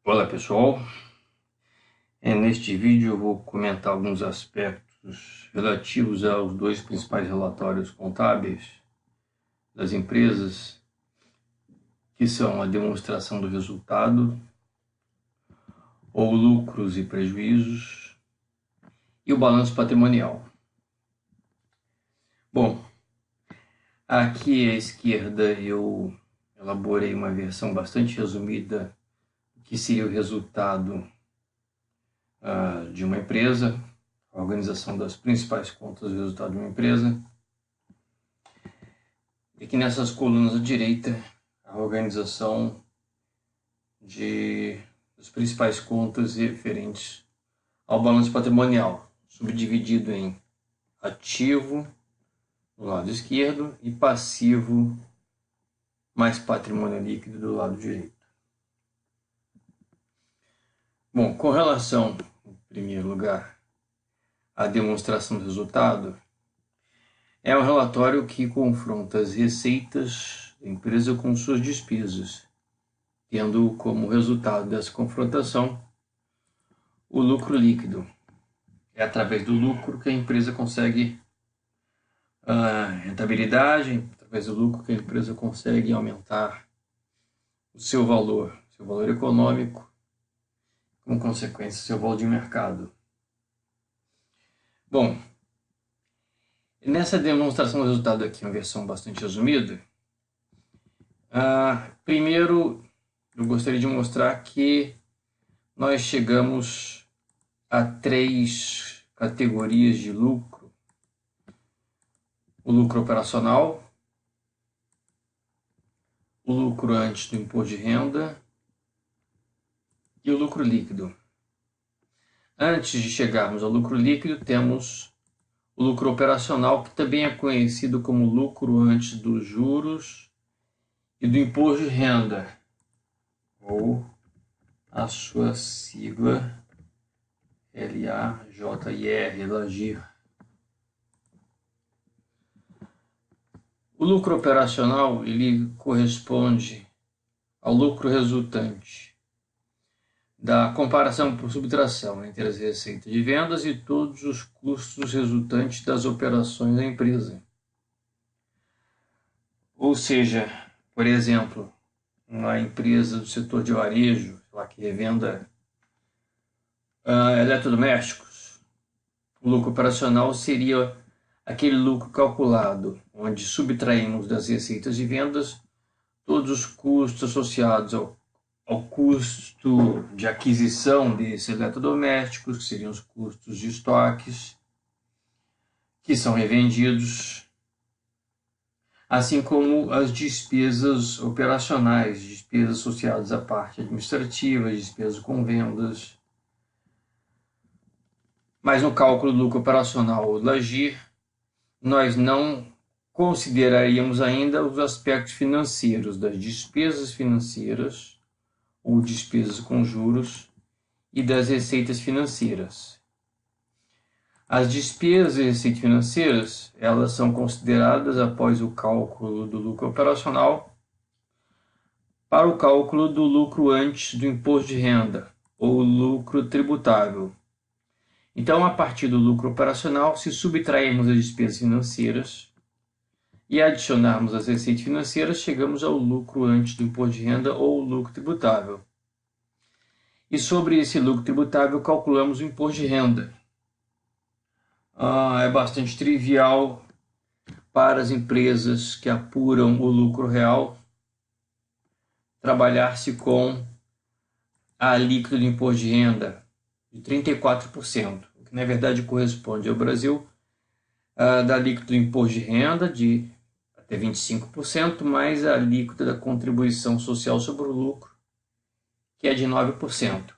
Olá pessoal, neste vídeo eu vou comentar alguns aspectos relativos aos dois principais relatórios contábeis das empresas, que são a demonstração do resultado, ou lucros e prejuízos, e o balanço patrimonial. Bom, aqui à esquerda eu elaborei uma versão bastante resumida que seria o resultado de uma empresa, a organização das principais contas do resultado de uma empresa. E aqui nessas colunas à direita, a organização das principais contas referentes ao balanço patrimonial, subdividido em ativo do lado esquerdo e passivo mais patrimônio líquido do lado direito. Bom, com relação, em primeiro lugar, à demonstração do resultado, é um relatório que confronta as receitas da empresa com suas despesas, tendo como resultado dessa confrontação o lucro líquido. É através do lucro que a empresa consegue a rentabilidade, através do lucro que a empresa consegue aumentar o seu valor econômico, como consequência, seu valor de mercado. Bom, nessa demonstração do resultado aqui, uma versão bastante resumida, primeiro eu gostaria de mostrar que nós chegamos a 3 categorias de lucro: o lucro operacional, o lucro antes do imposto de renda e o lucro líquido. Antes de chegarmos ao lucro líquido, temos o lucro operacional, que também é conhecido como lucro antes dos juros e do imposto de renda, ou a sua sigla LAJIR, LAGIR. O lucro operacional ele corresponde ao lucro resultante da comparação por subtração entre as receitas de vendas e todos os custos resultantes das operações da empresa. Ou seja, por exemplo, uma empresa do setor de varejo, que revenda eletrodomésticos, o lucro operacional seria aquele lucro calculado, onde subtraímos das receitas de vendas todos os custos associados ao custo de aquisição desses eletrodomésticos, que seriam os custos de estoques, que são revendidos, assim como as despesas operacionais, despesas associadas à parte administrativa, despesas com vendas. Mas no cálculo do lucro operacional ou LAGIR, nós não consideraríamos ainda os aspectos financeiros das despesas financeiras ou despesas com juros e das receitas financeiras. As despesas e receitas financeiras, elas são consideradas após o cálculo do lucro operacional para o cálculo do lucro antes do imposto de renda, ou lucro tributável. Então, a partir do lucro operacional, se subtrairmos as despesas financeiras e adicionarmos as receitas financeiras, chegamos ao lucro antes do imposto de renda ou lucro tributável. E sobre esse lucro tributável, calculamos o imposto de renda. É bastante trivial para as empresas que apuram o lucro real trabalhar-se com a alíquota do imposto de renda de 34%, o que na verdade corresponde ao Brasil da alíquota do imposto de renda de até 25%, mais a alíquota da contribuição social sobre o lucro, que é de 9%.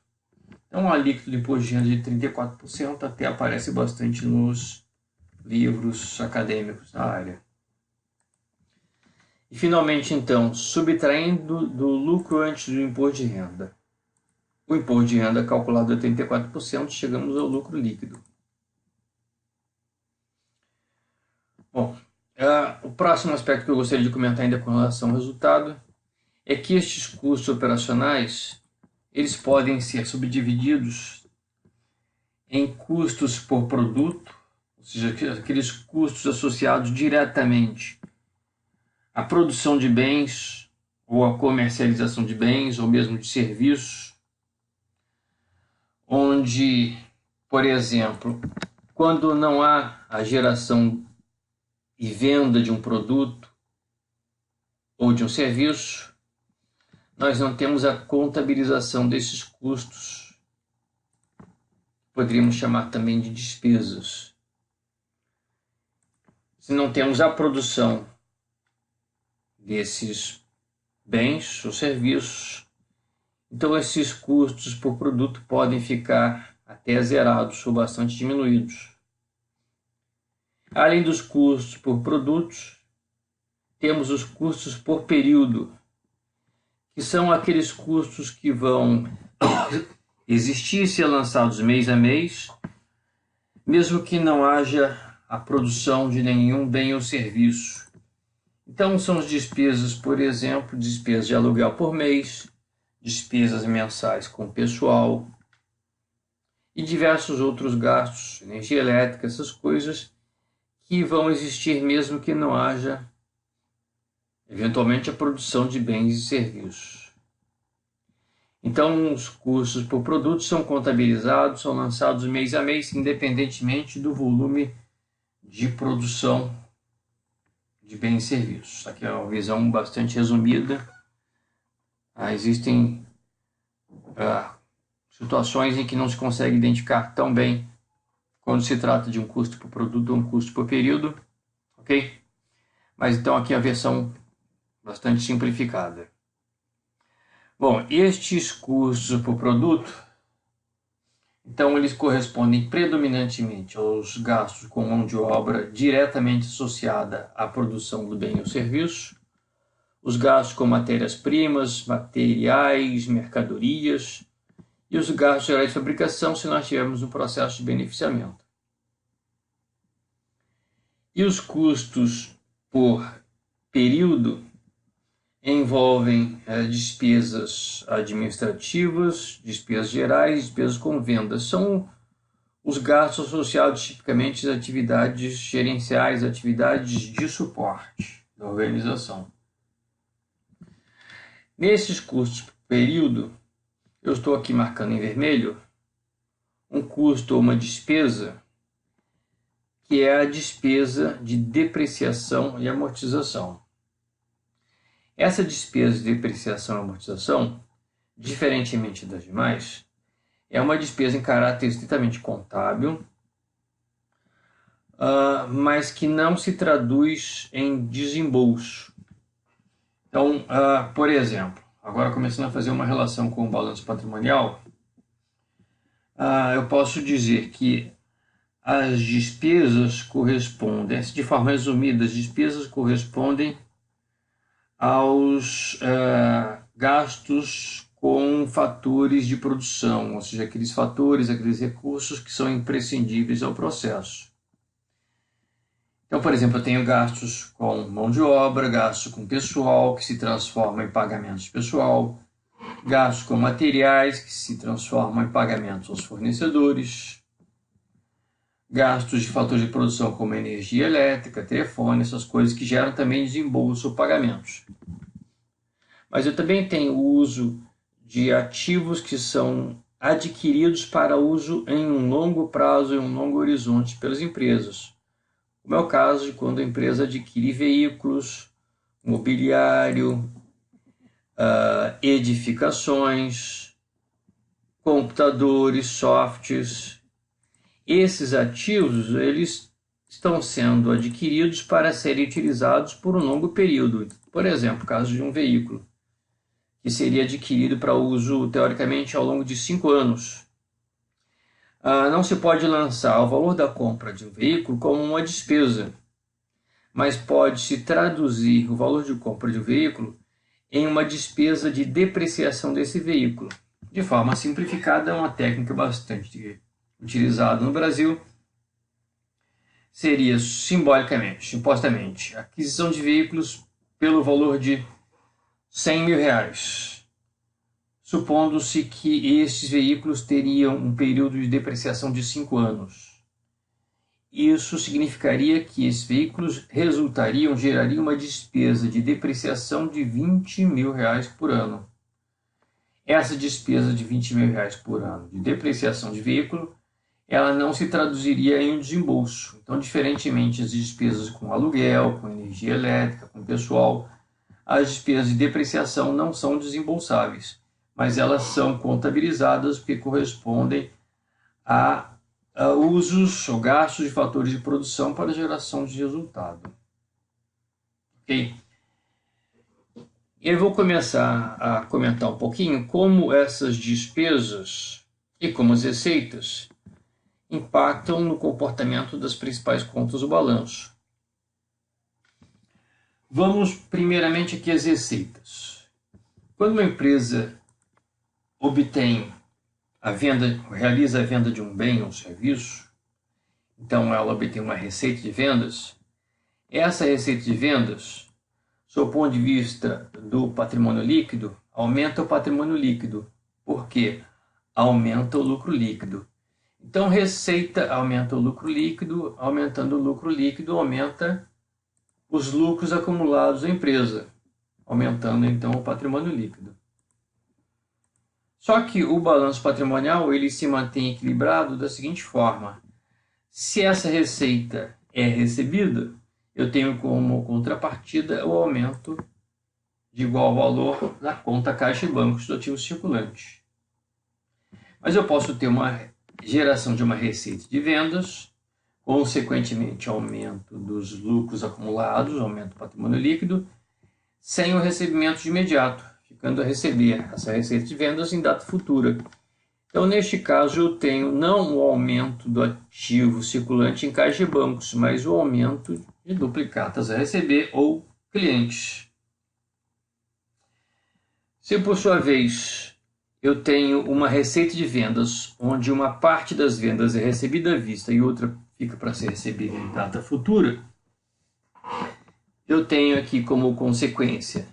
Então, a alíquota do imposto de renda de 34% até aparece bastante nos livros acadêmicos da área. E, finalmente, então, subtraindo do lucro antes do imposto de renda, o imposto de renda calculado a 34%, chegamos ao lucro líquido. Bom, o próximo aspecto que eu gostaria de comentar ainda com relação ao resultado é que estes custos operacionais eles podem ser subdivididos em custos por produto, ou seja, aqueles custos associados diretamente à produção de bens ou à comercialização de bens ou mesmo de serviços, onde, por exemplo, quando não há a geração e venda de um produto ou de um serviço, nós não temos a contabilização desses custos. Poderíamos chamar também de despesas. Se não temos a produção desses bens ou serviços, então esses custos por produto podem ficar até zerados ou bastante diminuídos. Além dos custos por produtos, temos os custos por período, que são aqueles custos que vão existir e ser lançados mês a mês, mesmo que não haja a produção de nenhum bem ou serviço. Então são as despesas, por exemplo, despesas de aluguel por mês, despesas mensais com pessoal e diversos outros gastos, energia elétrica, essas coisas que vão existir mesmo que não haja, eventualmente, a produção de bens e serviços. Então, os custos por produto são contabilizados, são lançados mês a mês, independentemente do volume de produção de bens e serviços. Aqui é uma visão bastante resumida. Existem situações em que não se consegue identificar tão bem quando se trata de um custo por produto ou um custo por período, ok? Mas então aqui a versão bastante simplificada. Bom, estes custos por produto, então eles correspondem predominantemente aos gastos com mão de obra diretamente associada à produção do bem ou serviço, os gastos com matérias-primas, materiais, mercadorias e os gastos gerais de fabricação se nós tivermos um processo de beneficiamento. E os custos por período envolvem despesas administrativas, despesas gerais, despesas com vendas. São os gastos associados tipicamente às atividades gerenciais, atividades de suporte da organização. Nesses custos por período, eu estou aqui marcando em vermelho um custo ou uma despesa que é a despesa de depreciação e amortização. Essa despesa de depreciação e amortização, diferentemente das demais, é uma despesa em caráter estritamente contábil, mas que não se traduz em desembolso. Então, por exemplo, agora começando a fazer uma relação com o balanço patrimonial, eu posso dizer que as despesas correspondem, de forma resumida, as despesas correspondem aos gastos com fatores de produção, ou seja, aqueles fatores, aqueles recursos que são imprescindíveis ao processo. Então, por exemplo, eu tenho gastos com mão de obra, gastos com pessoal, que se transformam em pagamentos de pessoal, gastos com materiais, que se transformam em pagamentos aos fornecedores, gastos de fatores de produção como energia elétrica, telefone, essas coisas que geram também desembolso ou pagamentos. Mas eu também tenho o uso de ativos que são adquiridos para uso em um longo prazo, em um longo horizonte pelas empresas. Como é o caso de quando a empresa adquire veículos, mobiliário, edificações, computadores, softwares. Esses ativos, eles estão sendo adquiridos para serem utilizados por um longo período. Por exemplo, o caso de um veículo, que seria adquirido para uso, teoricamente, ao longo de 5 anos. Não se pode lançar o valor da compra de um veículo como uma despesa, mas pode-se traduzir o valor de compra de um veículo em uma despesa de depreciação desse veículo. De forma simplificada, é uma técnica bastante utilizada no Brasil. Seria simbolicamente, supostamente, aquisição de veículos pelo valor de R$100 mil. supondo-se que esses veículos teriam um período de depreciação de 5 anos. Isso significaria que esses veículos gerariam uma despesa de depreciação de R$20 mil por ano. Essa despesa de R$20 mil por ano de depreciação de veículo, ela não se traduziria em um desembolso. Então, diferentemente das despesas com aluguel, com energia elétrica, com pessoal, as despesas de depreciação não são desembolsáveis, mas elas são contabilizadas porque correspondem a usos ou gastos de fatores de produção para geração de resultado. Ok? Eu vou começar a comentar um pouquinho como essas despesas e como as receitas impactam no comportamento das principais contas do balanço. Vamos primeiramente aqui às receitas. Quando uma empresa realiza a venda de um bem ou serviço, então ela obtém uma receita de vendas. Essa receita de vendas, sob o ponto de vista do patrimônio líquido, aumenta o patrimônio líquido. Por quê? Aumenta o lucro líquido. Então, receita aumenta o lucro líquido, aumentando o lucro líquido, aumenta os lucros acumulados da empresa, aumentando então o patrimônio líquido. Só que o balanço patrimonial ele se mantém equilibrado da seguinte forma: se essa receita é recebida, eu tenho como contrapartida o aumento de igual valor na conta caixa e bancos do ativo circulante. Mas eu posso ter uma geração de uma receita de vendas, consequentemente aumento dos lucros acumulados, aumento do patrimônio líquido, sem o recebimento de imediato, ficando a receber essa receita de vendas em data futura. Então, neste caso, eu tenho não o aumento do ativo circulante em caixa e bancos, mas o aumento de duplicatas a receber ou clientes. Se, por sua vez, eu tenho uma receita de vendas, onde uma parte das vendas é recebida à vista e outra fica para ser recebida em data futura, eu tenho aqui como consequência,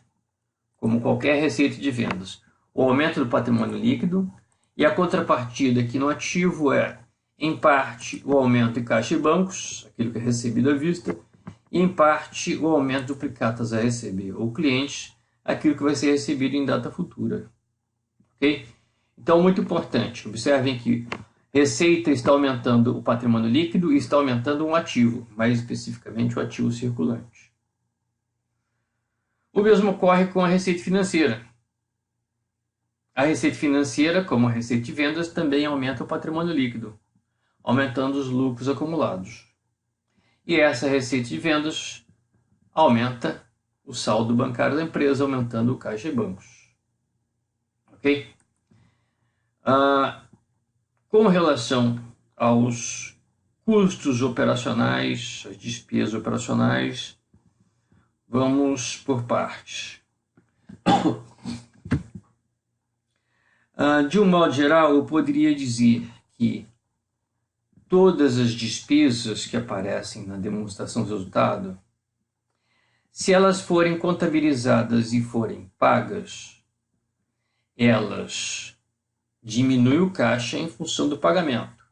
como qualquer receita de vendas, o aumento do patrimônio líquido, e a contrapartida aqui no ativo é, em parte, o aumento em caixa e bancos, aquilo que é recebido à vista, e em parte, o aumento de duplicatas a receber, ou clientes, aquilo que vai ser recebido em data futura. Ok? Então, muito importante, observem que receita está aumentando o patrimônio líquido e está aumentando um ativo, mais especificamente o ativo circulante. O mesmo ocorre com a receita financeira. A receita financeira, como a receita de vendas, também aumenta o patrimônio líquido, aumentando os lucros acumulados. E essa receita de vendas aumenta o saldo bancário da empresa, aumentando o caixa e bancos. Ok? Com relação aos custos operacionais, as despesas operacionais, vamos por partes. De um modo geral, eu poderia dizer que todas as despesas que aparecem na demonstração do resultado, se elas forem contabilizadas e forem pagas, elas diminuem o caixa em função do pagamento.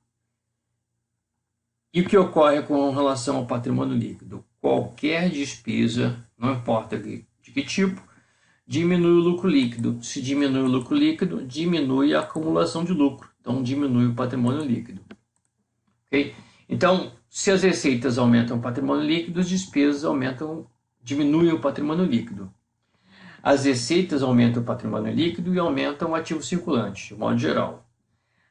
E o que ocorre com relação ao patrimônio líquido? Qualquer despesa, não importa de que tipo, diminui o lucro líquido. Se diminui o lucro líquido, diminui a acumulação de lucro. Então, diminui o patrimônio líquido. Okay? Então, se as receitas aumentam o patrimônio líquido, as despesas diminuem o patrimônio líquido. As receitas aumentam o patrimônio líquido e aumentam o ativo circulante, de modo geral.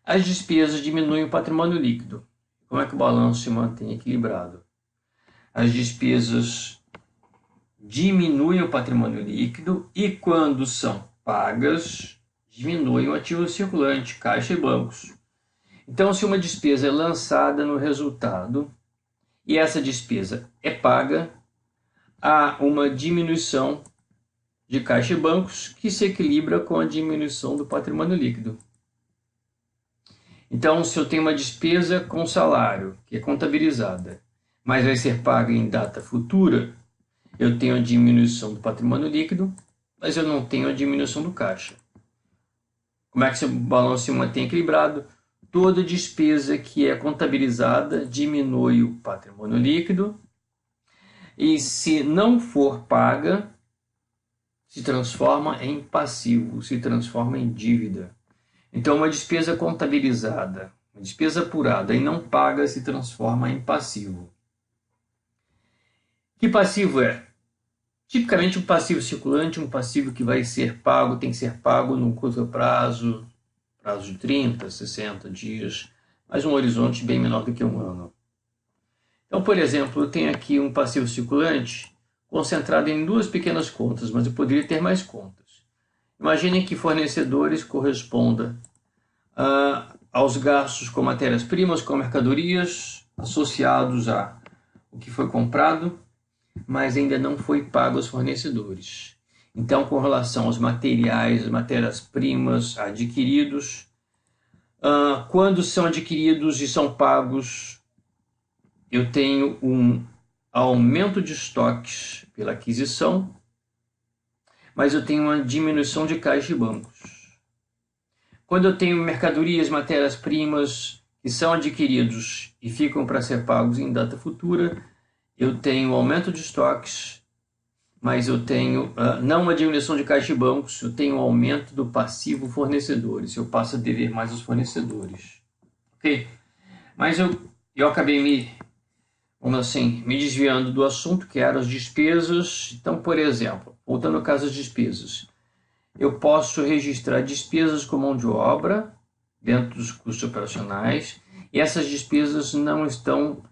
As despesas diminuem o patrimônio líquido. Como é que o balanço se mantém equilibrado? As despesas diminuem o patrimônio líquido e, quando são pagas, diminuem o ativo circulante, caixa e bancos. Então, se uma despesa é lançada no resultado e essa despesa é paga, há uma diminuição de caixa e bancos que se equilibra com a diminuição do patrimônio líquido. Então, se eu tenho uma despesa com salário, que é contabilizada, mas vai ser paga em data futura, eu tenho a diminuição do patrimônio líquido, mas eu não tenho a diminuição do caixa. Como é que esse balanço se mantém equilibrado? Toda despesa que é contabilizada diminui o patrimônio líquido e, se não for paga, se transforma em passivo, se transforma em dívida. Então, uma despesa contabilizada, uma despesa apurada e não paga se transforma em passivo. Que passivo é? Tipicamente um passivo circulante, um passivo que vai ser pago, tem que ser pago num curto prazo, prazo de 30, 60 dias, mas um horizonte bem menor do que um ano. Então, por exemplo, eu tenho aqui um passivo circulante concentrado em duas pequenas contas, mas eu poderia ter mais contas. Imaginem que fornecedores corresponda aos gastos com matérias-primas, com mercadorias, associados a o que foi comprado, mas ainda não foi pago aos fornecedores. Então, com relação aos materiais, matérias-primas adquiridos, quando são adquiridos e são pagos, eu tenho um aumento de estoques pela aquisição, mas eu tenho uma diminuição de caixa e bancos. Quando eu tenho mercadorias, matérias-primas que são adquiridos e ficam para ser pagos em data futura, eu tenho aumento de estoques, mas eu tenho não uma diminuição de caixa e bancos, eu tenho um aumento do passivo fornecedores, eu passo a dever mais aos fornecedores. Ok? Mas eu acabei me desviando do assunto, que eram as despesas. Então, por exemplo, voltando ao caso das despesas, eu posso registrar despesas com mão de obra dentro dos custos operacionais, e essas despesas não estão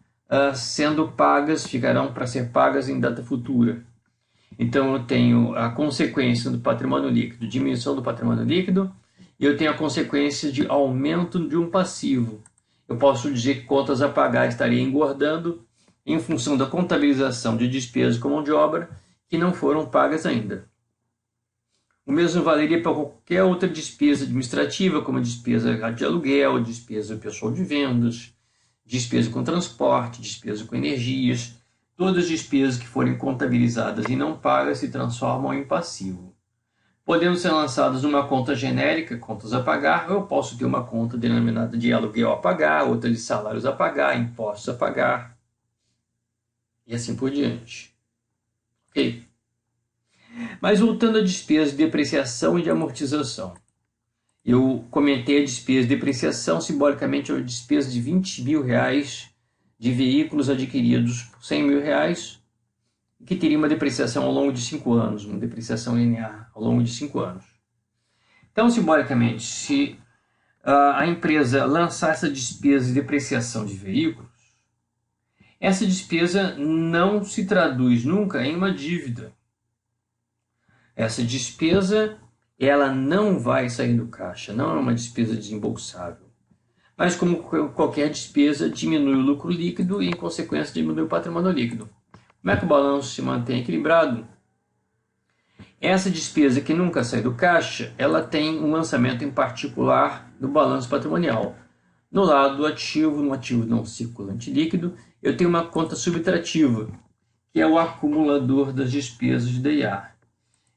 sendo pagas, ficarão para ser pagas em data futura. Então, eu tenho a consequência do patrimônio líquido, diminuição do patrimônio líquido, e eu tenho a consequência de aumento de um passivo. Eu posso dizer que contas a pagar estaria engordando em função da contabilização de despesas com mão de obra que não foram pagas ainda. O mesmo valeria para qualquer outra despesa administrativa, como despesa de aluguel, despesa pessoal de vendas, despesa com transporte, despesa com energias. Todas as despesas que forem contabilizadas e não pagas se transformam em passivo. Podendo ser lançadas numa conta genérica, contas a pagar, ou eu posso ter uma conta denominada de aluguel a pagar, outra de salários a pagar, impostos a pagar, e assim por diante. Ok? Mas voltando à despesa de depreciação e de amortização. Eu comentei a despesa de depreciação, simbolicamente a despesa de R$20.000 de veículos adquiridos por R$100.000, que teria uma depreciação ao longo de 5 anos, uma depreciação linear ao longo de 5 anos. Então, simbolicamente, se a empresa lançar essa despesa de depreciação de veículos, essa despesa não se traduz nunca em uma dívida. Essa despesa, ela não vai sair do caixa, não é uma despesa desembolsável. Mas, como qualquer despesa, diminui o lucro líquido e, em consequência, diminui o patrimônio líquido. Como é que o balanço se mantém equilibrado? Essa despesa que nunca sai do caixa, ela tem um lançamento em particular no balanço patrimonial. No lado do ativo, no ativo não circulante líquido, eu tenho uma conta subtrativa, que é o acumulador das despesas de DIA.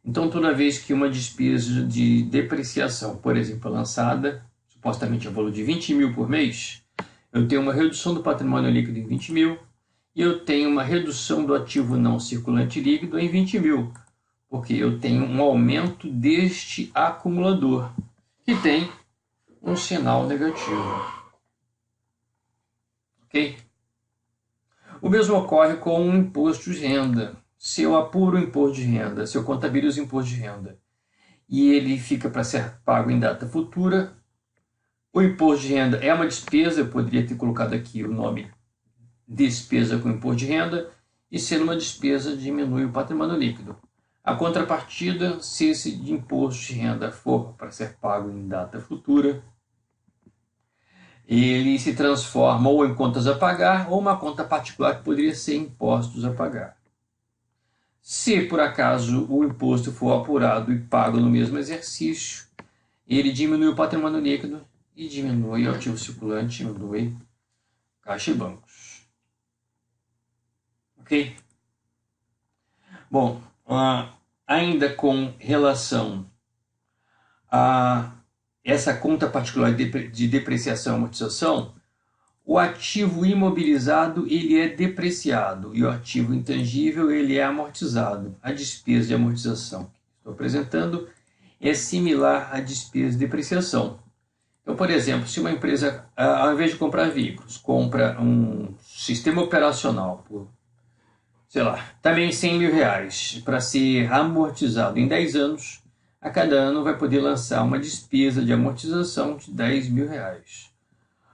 Então, toda vez que uma despesa de depreciação, por exemplo, é lançada, supostamente a valor de 20 mil por mês, eu tenho uma redução do patrimônio líquido em 20 mil e eu tenho uma redução do ativo não circulante líquido em 20 mil, porque eu tenho um aumento deste acumulador, que tem um sinal negativo. Ok? O mesmo ocorre com o imposto de renda. Se eu apuro o imposto de renda, se eu contabilizo o imposto de renda e ele fica para ser pago em data futura, o imposto de renda é uma despesa, eu poderia ter colocado aqui o nome despesa com imposto de renda, e sendo uma despesa diminui o patrimônio líquido. A contrapartida, se esse imposto de renda for para ser pago em data futura, ele se transforma ou em contas a pagar ou uma conta particular que poderia ser impostos a pagar. Se por acaso o imposto for apurado e pago no mesmo exercício, ele diminui o patrimônio líquido e diminui o ativo circulante, diminui caixa e bancos. Ok? Bom, ainda com relação a essa conta particular de depreciação e amortização, o ativo imobilizado ele é depreciado e o ativo intangível ele é amortizado. A despesa de amortização que estou apresentando é similar à despesa de depreciação. Então, por exemplo, se uma empresa, ao invés de comprar veículos, compra um sistema operacional por, sei lá, também R$100.000 para ser amortizado em 10 anos, a cada ano vai poder lançar uma despesa de amortização de R$10.000.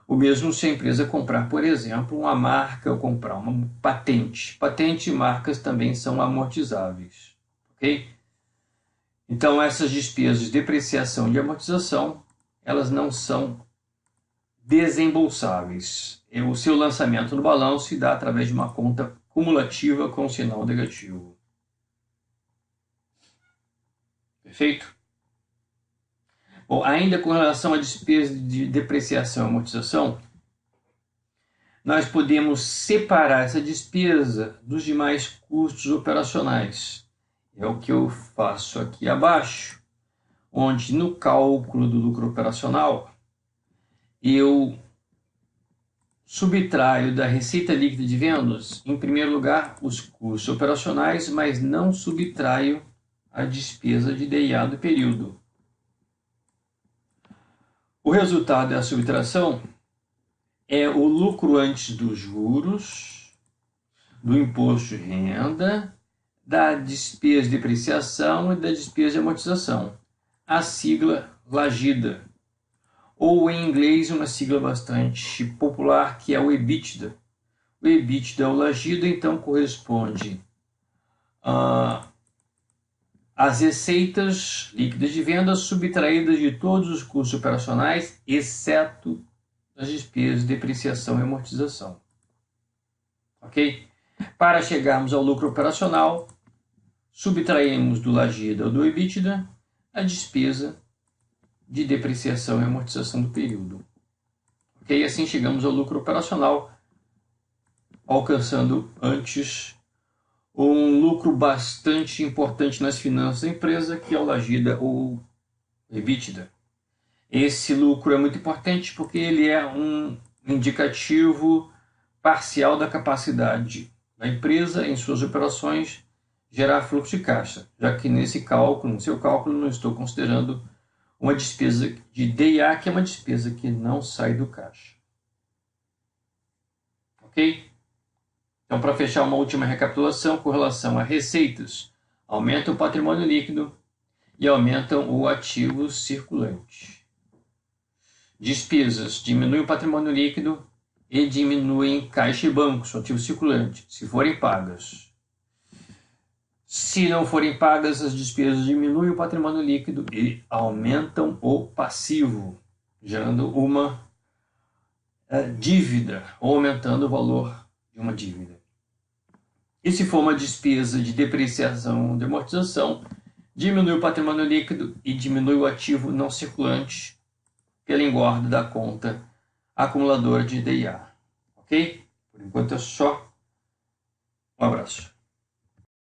O mesmo se a empresa comprar, por exemplo, uma marca ou comprar uma patente. Patente e marcas também são amortizáveis. Ok? Então, essas despesas de depreciação e de amortização, elas não são desembolsáveis. O seu lançamento no balanço se dá através de uma conta cumulativa com sinal negativo. Perfeito? Bom, ainda com relação à despesa de depreciação e amortização, nós podemos separar essa despesa dos demais custos operacionais. É o que eu faço aqui abaixo, onde no cálculo do lucro operacional, eu subtraio da receita líquida de vendas, em primeiro lugar, os custos operacionais, mas não subtraio a despesa de DIA do período. O resultado da subtração é o lucro antes dos juros, do imposto de renda, da despesa de depreciação e da despesa de amortização. A sigla LAGIDA, ou em inglês uma sigla bastante popular que é o EBITDA. O EBITDA ao LAGIDA então corresponde às receitas líquidas de venda subtraídas de todos os custos operacionais, exceto as despesas de depreciação e amortização. Ok? Para chegarmos ao lucro operacional, subtraímos do LAGIDA ou do EBITDA a despesa de depreciação e amortização do período. Ok? Assim chegamos ao lucro operacional, alcançando antes um lucro bastante importante nas finanças da empresa, que é o LAGIDA ou EBITDA. Esse lucro é muito importante porque ele é um indicativo parcial da capacidade da empresa em suas operações gerar fluxo de caixa, já que nesse cálculo, no seu cálculo, não estou considerando uma despesa de DIA, que é uma despesa que não sai do caixa. Ok? Então, para fechar uma última recapitulação com relação a receitas, aumentam o patrimônio líquido e aumentam o ativo circulante. Despesas diminuem o patrimônio líquido e diminuem caixa e bancos, o ativo circulante, se forem pagas. Se não forem pagas, as despesas diminuem o patrimônio líquido e aumentam o passivo, gerando uma dívida, ou aumentando o valor de uma dívida. E se for uma despesa de depreciação de amortização, diminui o patrimônio líquido e diminui o ativo não circulante pela engorda da conta acumuladora de DIA. Ok? Por enquanto é só. Um abraço.